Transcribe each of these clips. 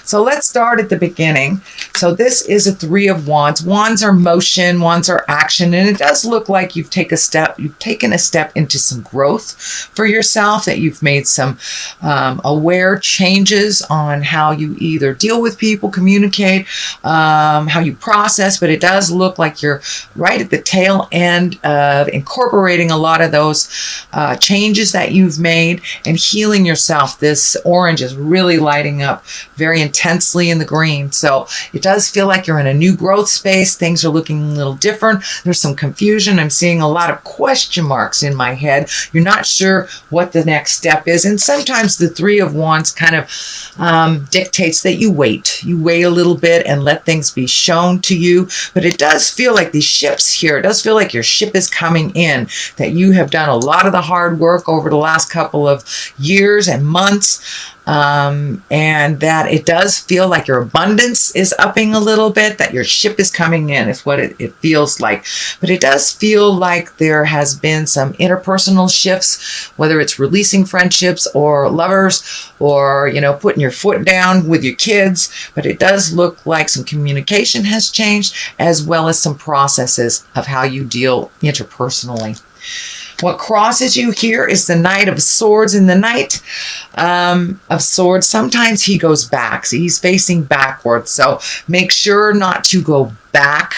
So let's start at the beginning. So this is a Three of Wands. Wands are motion, wands are action, and it does look like you've taken a step into some growth for yourself, that you've made some aware changes on how you either deal with people, communicate, how you process, but it does look like you're right at the tail end of incorporating a lot of those changes that you've made and healing yourself. This orange is really lighting up very intensely in the green. So it does feel like you're in a new growth space. Things are looking a little different. There's some confusion. I'm seeing a lot of question marks in my head. You're not sure what the next step is. And sometimes the Three of Wands kind of dictates that you wait. You wait a little bit and let things be shown to you. But it does feel like these ships here, it does feel like your ship is coming in, that you have done a lot of the hard work over the last couple of years and months. And that it does feel like your abundance is upping a little bit, that your ship is coming in is what it feels like. But it does feel like there has been some interpersonal shifts, whether it's releasing friendships or lovers, or, you know, putting your foot down with your kids. But it does look like some communication has changed, as well as some processes of how you deal interpersonally. What crosses you here is the Knight of Swords. In the Knight of Swords, sometimes he goes back. So he's facing backwards. So make sure not to go back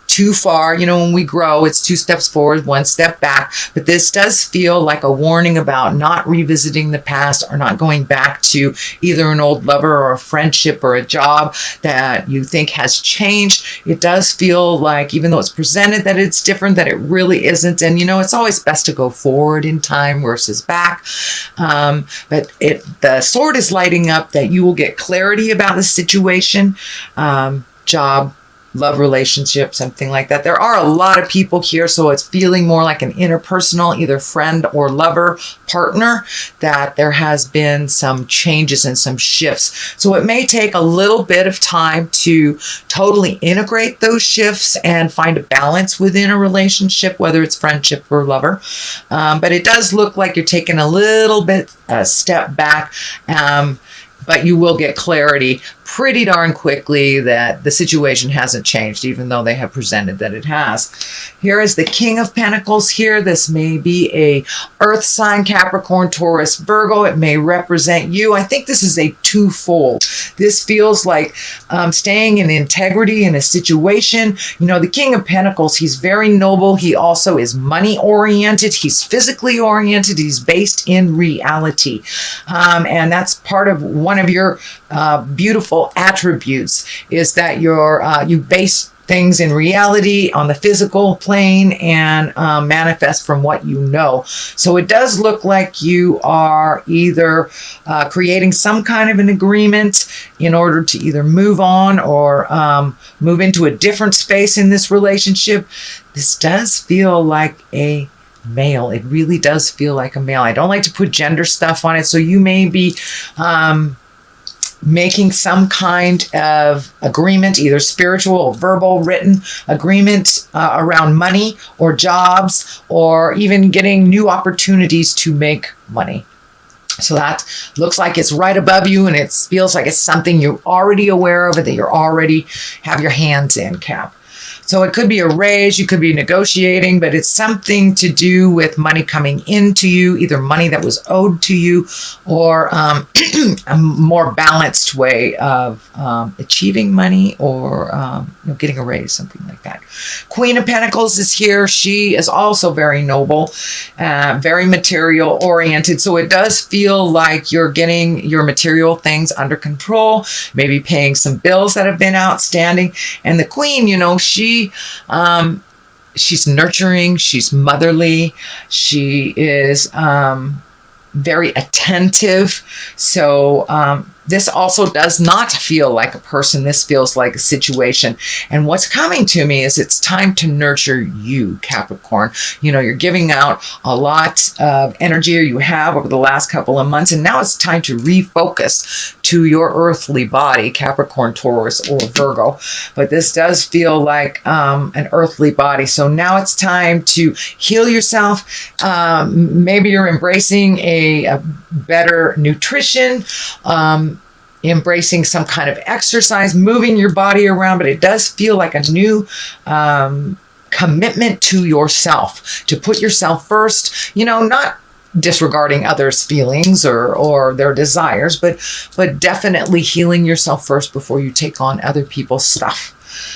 too far. You know, when we grow, it's 2 steps forward, 1 step back. But this does feel like a warning about not revisiting the past, or not going back to either an old lover or a friendship or a job that you think has changed. It does feel like, even though it's presented that it's different, that it really isn't. And, you know, it's always best to go forward in time versus back. But the sword is lighting up that you will get clarity about the situation, job, love relationship, something like that. There are a lot of people here, so it's feeling more like an interpersonal, either friend or lover, partner, that there has been some changes and some shifts. So it may take a little bit of time to totally integrate those shifts and find a balance within a relationship, whether it's friendship or lover. But it does look like you're taking a little bit a step back, but you will get clarity pretty darn quickly that the situation hasn't changed, even though they have presented that it has. Here is the King of Pentacles here. This may be a earth sign, Capricorn, Taurus, Virgo. It may represent you. I think this is a twofold. This feels like staying in integrity in a situation. You know, the King of Pentacles, he's very noble. He also is money oriented. He's physically oriented. He's based in reality. And that's part of one of your beautiful attributes, is that you base things in reality on the physical plane and manifest from what you know. So it does look like you are either creating some kind of an agreement in order to either move on or move into a different space in this relationship. This does feel like a male. It really does feel like a male. I don't like to put gender stuff on it. So you may be making some kind of agreement, either spiritual or verbal, written agreement around money or jobs, or even getting new opportunities to make money. So that looks like it's right above you, and it feels like it's something you're already aware of, that you're already have your hands in, Cap. So it could be a raise, you could be negotiating, but it's something to do with money coming into you, either money that was owed to you, or a more balanced way of achieving money, or getting a raise, something like that. Queen of Pentacles is here. She is also very noble, very material oriented. So it does feel like you're getting your material things under control, maybe paying some bills that have been outstanding. And the Queen, you know, she's nurturing, she's motherly, she is very attentive. So this also does not feel like a person. This feels like a situation. And what's coming to me is it's time to nurture you, Capricorn. You know, you're giving out a lot of energy, or you have over the last couple of months, and now it's time to refocus to your earthly body, Capricorn, Taurus, or Virgo. But this does feel like an earthly body. So now it's time to heal yourself. Maybe you're embracing a better nutrition. embracing some kind of exercise, moving your body around, but it does feel like a new commitment to yourself, to put yourself first, not disregarding others' feelings or their desires, but definitely healing yourself first before you take on other people's stuff.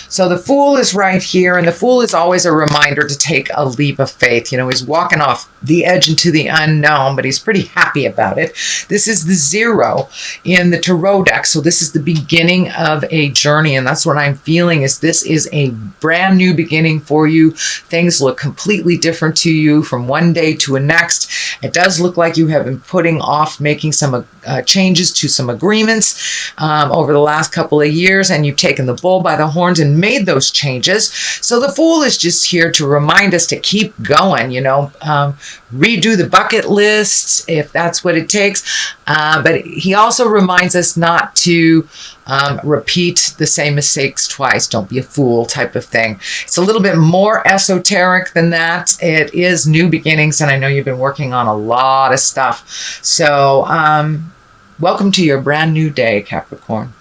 So the Fool is right here, and the Fool is always a reminder to take a leap of faith. He's walking off the edge into the unknown, but he's pretty happy about it. This is the 0 in the tarot deck, so this is the beginning of a journey, and that's what I'm feeling is this is a brand new beginning for you. Things look completely different to you from one day to a next. It does look like you have been putting off making some changes to some agreements over the last couple of years, and you've taken the bull by the horns and made those changes. So the Fool is just here to remind us to keep going, redo the bucket list if that's what it takes. But he also reminds us not to repeat the same mistakes twice. Don't be a fool type of thing. It's a little bit more esoteric than that. It is new beginnings, and I know you've been working on a lot of stuff. So welcome to your brand new day, Capricorn.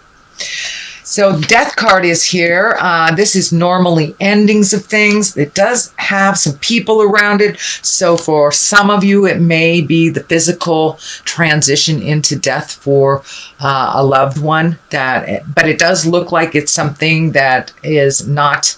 So Death card is here. This is normally endings of things. It does have some people around it. So for some of you, it may be the physical transition into death for a loved one. But it does look like it's something that is not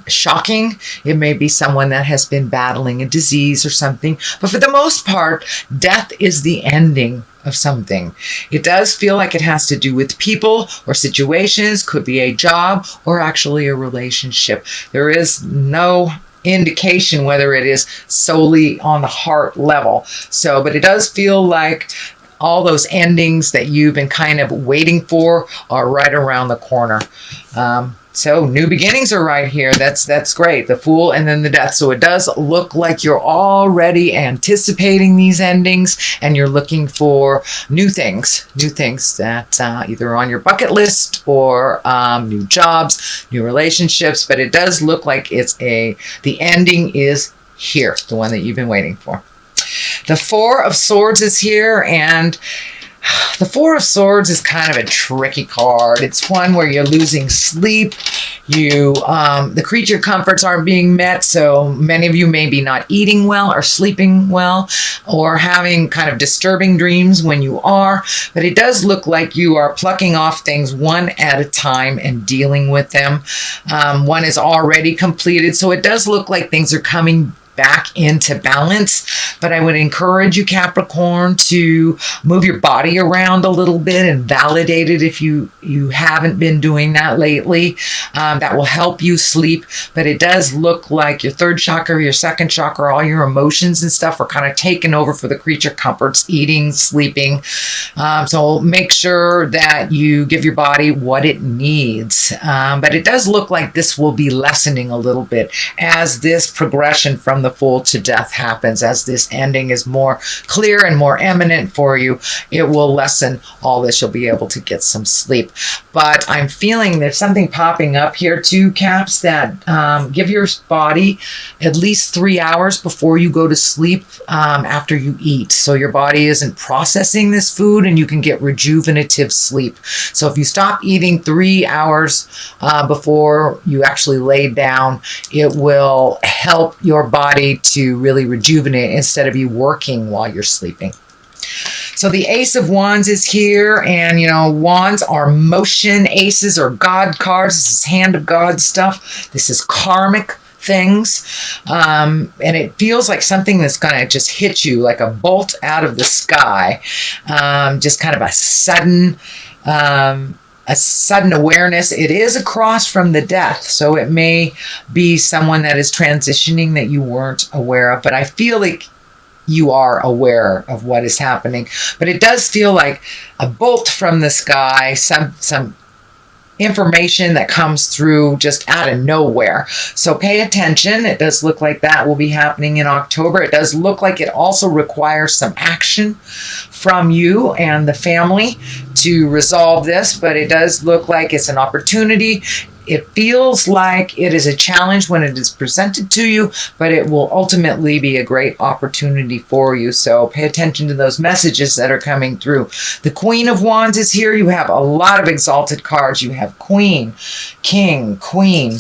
shocking. It may be someone that has been battling a disease or something. But for the most part, death is the ending of something. It does feel like it has to do with people or situations, could be a job or actually a relationship. There is no indication whether it is solely on the heart level. But it does feel like all those endings that you've been kind of waiting for are right around the corner. So new beginnings are right here. That's great. The Fool and then the Death. So it does look like you're already anticipating these endings and you're looking for new things that either on your bucket list or new jobs, new relationships. But it does look like the ending is here, the one that you've been waiting for. The 4 of Swords is here, and the 4 of Swords is kind of a tricky card. It's one where you're losing sleep. The creature comforts aren't being met, so many of you may be not eating well or sleeping well or having kind of disturbing dreams when you are. But it does look like you are plucking off things one at a time and dealing with them. One is already completed, so it does look like things are coming back into balance. But I would encourage you, Capricorn, to move your body around a little bit and validate it if you haven't been doing that lately. That will help you sleep. But it does look like your 3rd chakra, your 2nd chakra, all your emotions and stuff are kind of taken over for the creature comforts, eating, sleeping. So make sure that you give your body what it needs. But it does look like this will be lessening a little bit as this progression from the Fool to Death happens. As this ending is more clear and more eminent for you, it will lessen all this. You'll be able to get some sleep. But I'm feeling there's something popping up here too, Caps, that give your body at least 3 hours before you go to sleep after you eat. So your body isn't processing this food and you can get rejuvenative sleep. So if you stop eating 3 hours before you actually lay down, it will help your body to really rejuvenate instead of you working while you're sleeping. So the Ace of Wands is here, and wands are motion. Aces are God cards. This is hand of God stuff. This is karmic things, and it feels like something that's going to just hit you like a bolt out of the sky. Just kind of a sudden awareness. It is across from the Death, so it may be someone that is transitioning that you weren't aware of, but I feel like you are aware of what is happening. But it does feel like a bolt from the sky, some information that comes through just out of nowhere. So pay attention. It does look like that will be happening in October. It does look like it also requires some action from you and the family to resolve this, but it does look like it's an opportunity. It feels like it is a challenge when it is presented to you, but it will ultimately be a great opportunity for you. So pay attention to those messages that are coming through. The Queen of Wands is here. You have a lot of exalted cards. You have Queen, King, Queen,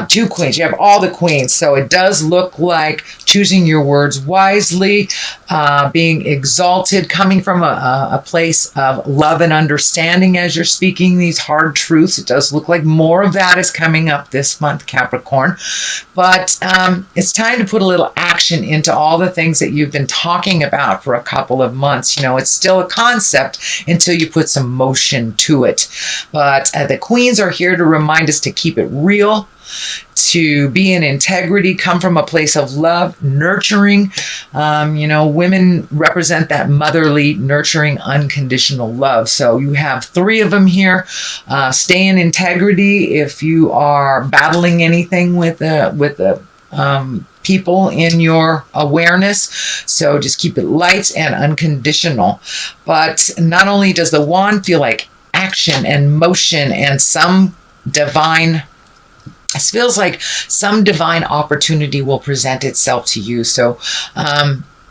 2 queens. You have all the queens. So it does look like choosing your words wisely, being exalted, coming from a place of love and understanding as you're speaking these hard truths. It does look like more of that is coming up this month, Capricorn. But it's time to put a little action into all the things that you've been talking about for a couple of months. You know, it's still a concept until you put some motion to it. But the queens are here to remind us to keep it real, to be in integrity, come from a place of love, nurturing. You know, women represent that motherly, nurturing, unconditional love. So you have 3 of them here. Stay in integrity if you are battling anything with the people in your awareness. So just keep it light and unconditional. But not only does the wand feel like action and motion and some divine, it feels like some divine opportunity will present itself to you. So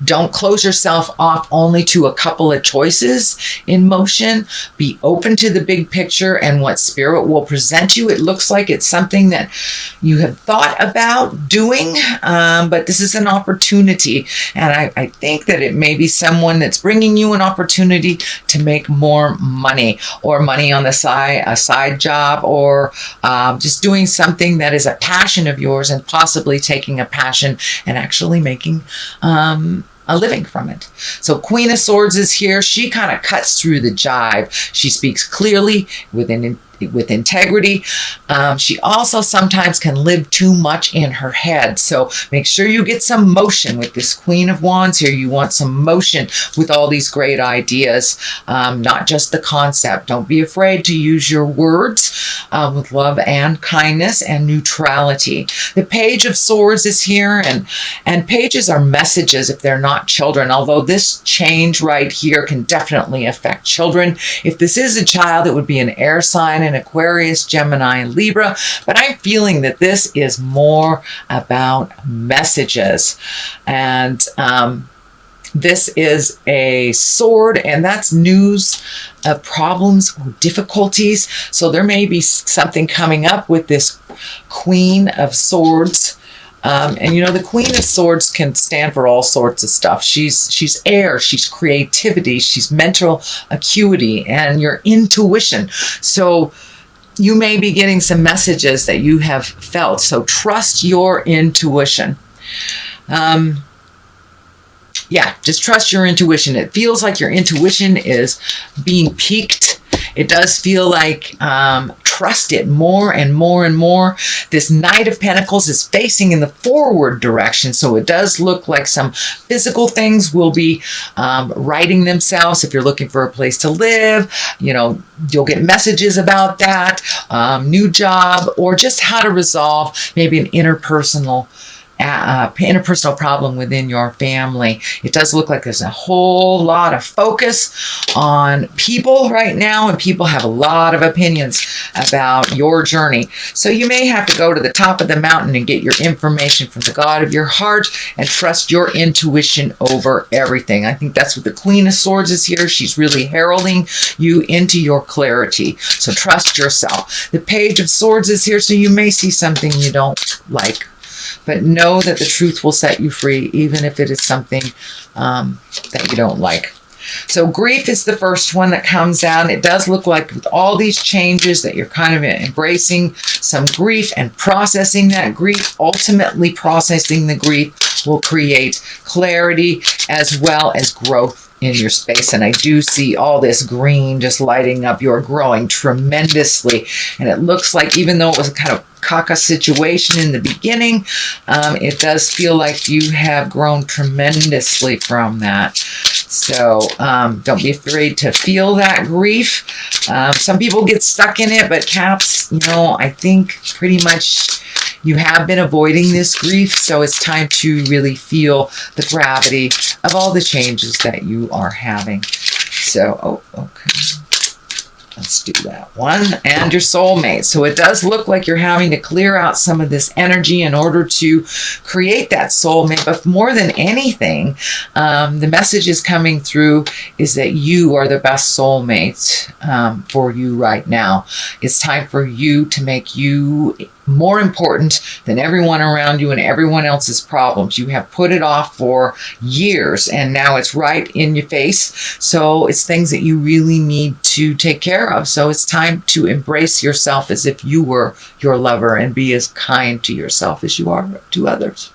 don't close yourself off only to a couple of choices in motion. Be open to the big picture and what spirit will present you. It looks like it's something that you have thought about doing, but this is an opportunity. And I think that it may be someone that's bringing you an opportunity to make more money, or money on the side, a side job, or just doing something that is a passion of yours, and possibly taking a passion and actually making a living from it. So Queen of Swords is here. She kind of cuts through the jive. She speaks clearly with integrity. She also sometimes can live too much in her head. So make sure you get some motion with this Queen of Wands here. You want some motion with all these great ideas, not just the concept. Don't be afraid to use your words with love and kindness and neutrality. The Page of Swords is here, and pages are messages if they're not children, although this change right here can definitely affect children. If this is a child, it would be an air sign, an Aquarius, Gemini, and Libra, but I'm feeling that this is more about messages. And this is a sword, and that's news of problems or difficulties. So there may be something coming up with this Queen of Swords. And you know, the Queen of Swords can stand for all sorts of stuff. She's air, she's creativity, she's mental acuity, and your intuition. So you may be getting some messages that you have felt. So trust your intuition. Yeah, just trust your intuition. It feels like your intuition is being piqued. It does feel like trust it more and more and more. This Knight of Pentacles is facing in the forward direction, so it does look like some physical things will be righting themselves. If you're looking for a place to live, you know, you'll get messages about that, new job, or just how to resolve maybe an interpersonal problem within your family. It does look like there's a whole lot of focus on people right now, and people have a lot of opinions about your journey. So you may have to go to the top of the mountain and get your information from the God of your heart and trust your intuition over everything. I think that's what the Queen of Swords is here. She's really heralding you into your clarity. So trust yourself. The Page of Swords is here, so you may see something you don't like, but know that the truth will set you free, even if it is something that you don't like. So grief is the first one that comes out. It does look like with all these changes that you're kind of embracing some grief and processing that grief. Ultimately, processing the grief will create clarity as well as growth in your space. And I do see all this green just lighting up. You're growing tremendously. And it looks like, even though it was a kind of caca situation in the beginning, it does feel like you have grown tremendously from that. So don't be afraid to feel that grief. Some people get stuck in it, but Caps, you know, I think pretty much You have been avoiding this grief, so it's time to really feel the gravity of all the changes that you are having. So, okay. Let's do that one. And your soulmate. So it does look like you're having to clear out some of this energy in order to create that soulmate. But more than anything, the message is coming through is that you are the best soulmate for you right now. It's time for you to make you more important than everyone around you and everyone else's problems. You have put it off for years and now it's right in your face. So it's things that you really need to take care of. So it's time to embrace yourself as if you were your lover and be as kind to yourself as you are to others.